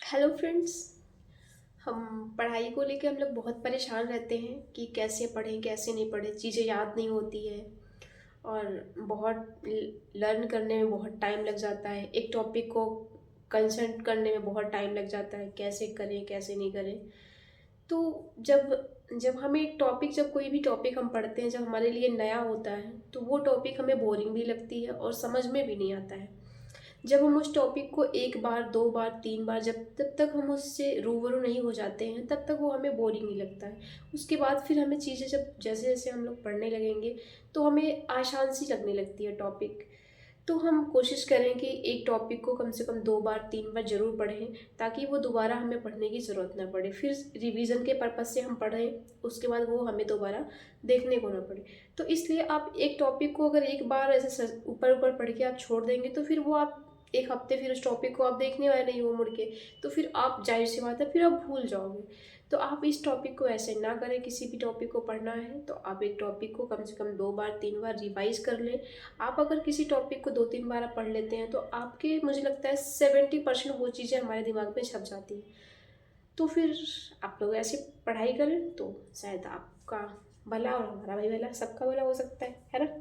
Hello friends. हम पढ़ाई को लेके हम लोग बहुत परेशान रहते हैं कि कैसे पढ़ें कैसे नहीं पढ़ें, चीज़ें याद नहीं होती है और बहुत लर्न करने में बहुत टाइम लग जाता है। एक टॉपिक को कंसंट्रेट करने में बहुत टाइम लग जाता है, कैसे करें कैसे नहीं करें। तो जब जब हमें एक टॉपिक जब कोई भी टॉपिक हम पढ़ते हैं, जब हमारे लिए नया होता है तो वो टॉपिक हमें बोरिंग भी लगती है और समझ में भी नहीं आता है। जब हम उस टॉपिक को एक बार दो बार तीन बार जब तब तक हम उससे रूबरू नहीं हो जाते हैं तब तक वो हमें बोरिंग ही लगता है। उसके बाद फिर हमें चीज़ें जब जैसे जैसे हम लोग पढ़ने लगेंगे तो हमें आसान सी लगने लगती है टॉपिक। तो हम कोशिश करें कि एक टॉपिक को कम से कम दो बार तीन बार ज़रूर पढ़ें, ताकि वो दोबारा हमें पढ़ने की ज़रूरत ना पड़े। फिर रिवीजन के पर्पज़ से हम पढ़ें, उसके बाद वो हमें दोबारा देखने को ना पड़े। तो इसलिए आप एक टॉपिक को अगर एक बार ऐसे ऊपर ऊपर पढ़ के आप छोड़ देंगे तो फिर वो आप एक हफ्ते फिर उस टॉपिक को आप देखने वाले नहीं हो मुड़ के। तो फिर आप जाहिर सी बात है फिर आप भूल जाओगे। तो आप इस टॉपिक को ऐसे ना करें। किसी भी टॉपिक को पढ़ना है तो आप एक टॉपिक को कम से कम दो बार तीन बार रिवाइज कर लें। आप अगर किसी टॉपिक को दो तीन बार आप पढ़ लेते हैं तो आपके मुझे लगता है 70% वो चीज़ें हमारे दिमाग में छप जाती हैं। तो फिर आप लोग ऐसे पढ़ाई करें तो शायद आपका भला और हमारा भी भला, सबका भला हो सकता है ना।